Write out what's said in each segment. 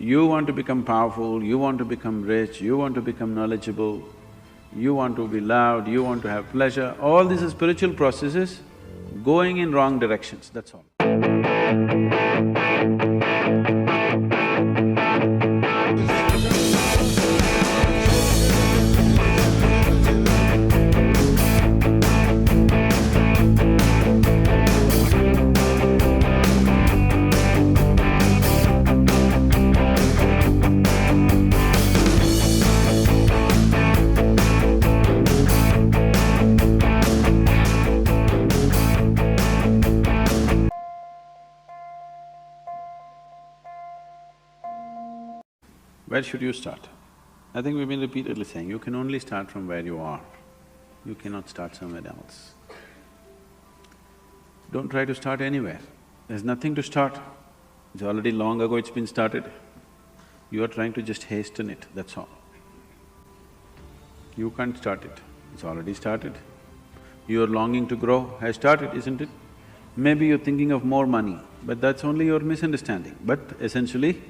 You want to become powerful, you want to become rich, you want to become knowledgeable, you want to be loved, you want to have pleasure, all these are spiritual processes going in wrong directions, that's all. Where should you start? I think we've been repeatedly saying, you can only start from where you are. You cannot start somewhere else. Don't try to start anywhere. There's nothing to start. It's already long ago it's been started. You are trying to just hasten it, that's all. You can't start it, it's already started. Your longing to grow has started, isn't it? Maybe you're thinking of more money, but that's only your misunderstanding. But essentially,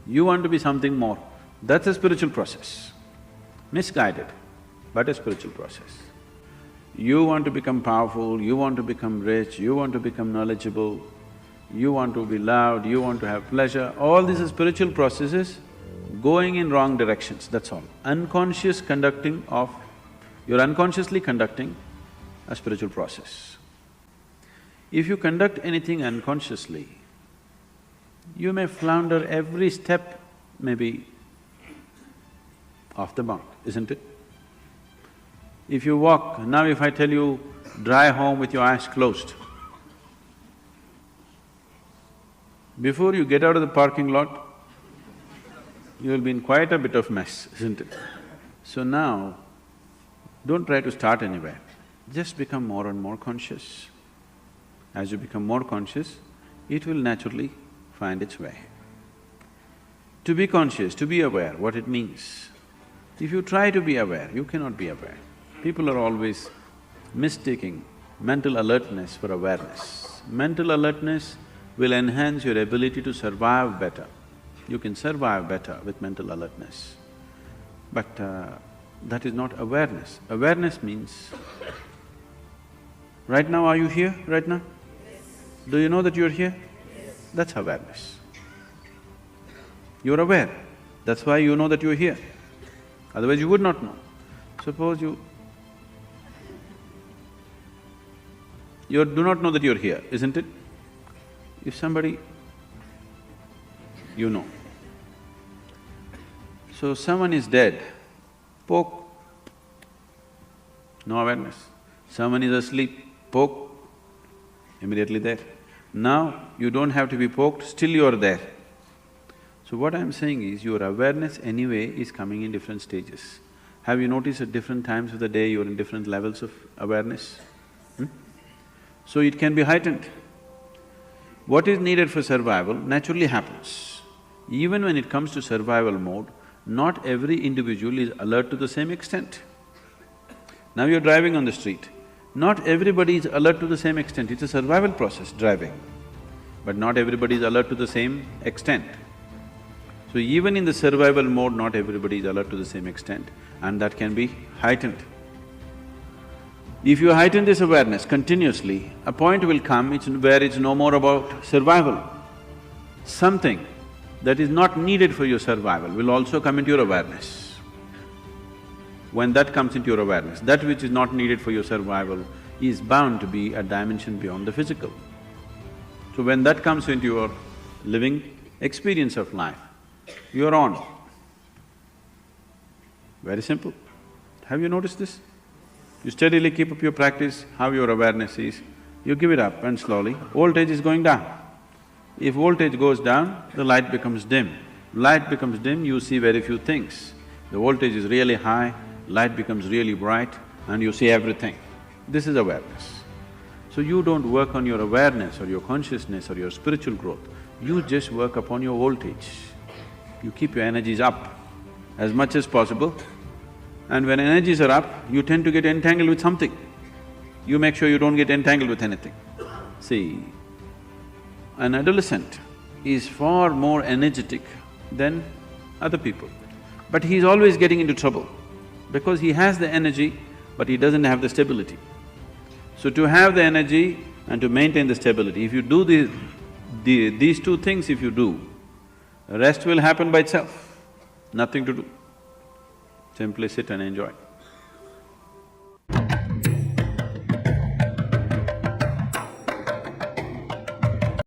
you want to be something more. That's a spiritual process. Misguided, but a spiritual process. You want to become powerful, you want to become rich, you want to become knowledgeable, you want to be loved, you want to have pleasure, all these are spiritual processes going in wrong directions, that's all. Unconscious conducting of… you're unconsciously conducting a spiritual process. If you conduct anything unconsciously, you may flounder every step, maybe off the mark, isn't it? If you walk… now if I tell you, drive home with your eyes closed, before you get out of the parking lot, you will be in quite a bit of mess, isn't it? So now, don't try to start anywhere, just become more and more conscious. As you become more conscious, it will naturally find its way. To be conscious, to be aware, what it means. If you try to be aware, you cannot be aware. People are always mistaking mental alertness for awareness. Mental alertness will enhance your ability to survive better. You can survive better with mental alertness. But that is not awareness. Awareness means, right now are you here, right now? Yes. Do you know that you're here? Yes. That's awareness. You're aware, that's why you know that you're here. Otherwise you would not know. Suppose you do not know that you're here, isn't it? If somebody… you know. So someone is dead, poke, no awareness. Someone is asleep, poke, immediately there. Now you don't have to be poked, still you are there. So what I'm saying is, your awareness anyway is coming in different stages. Have you noticed at different times of the day you're in different levels of awareness? So it can be heightened. What is needed for survival naturally happens. Even when it comes to survival mode, not every individual is alert to the same extent. Now you're driving on the street, not everybody is alert to the same extent, it's a survival process, driving. But not everybody is alert to the same extent. So even in the survival mode, not everybody is alert to the same extent, and that can be heightened. If you heighten this awareness continuously, a point will come where it's no more about survival. Something that is not needed for your survival will also come into your awareness. When that comes into your awareness, that which is not needed for your survival is bound to be a dimension beyond the physical. So when that comes into your living experience of life, you're on. Very simple. Have you noticed this? You steadily keep up your practice, how your awareness is, you give it up and slowly, voltage is going down. If voltage goes down, the light becomes dim. Light becomes dim, you see very few things. The voltage is really high, light becomes really bright and you see everything. This is awareness. So you don't work on your awareness or your consciousness or your spiritual growth, you just work upon your voltage. You keep your energies up as much as possible, and when energies are up, you tend to get entangled with something. You make sure you don't get entangled with anything. See, an adolescent is far more energetic than other people. But he's always getting into trouble because he has the energy, but he doesn't have the stability. So to have the energy and to maintain the stability, if you do these two things if you do, the rest will happen by itself, nothing to do. Simply sit and enjoy.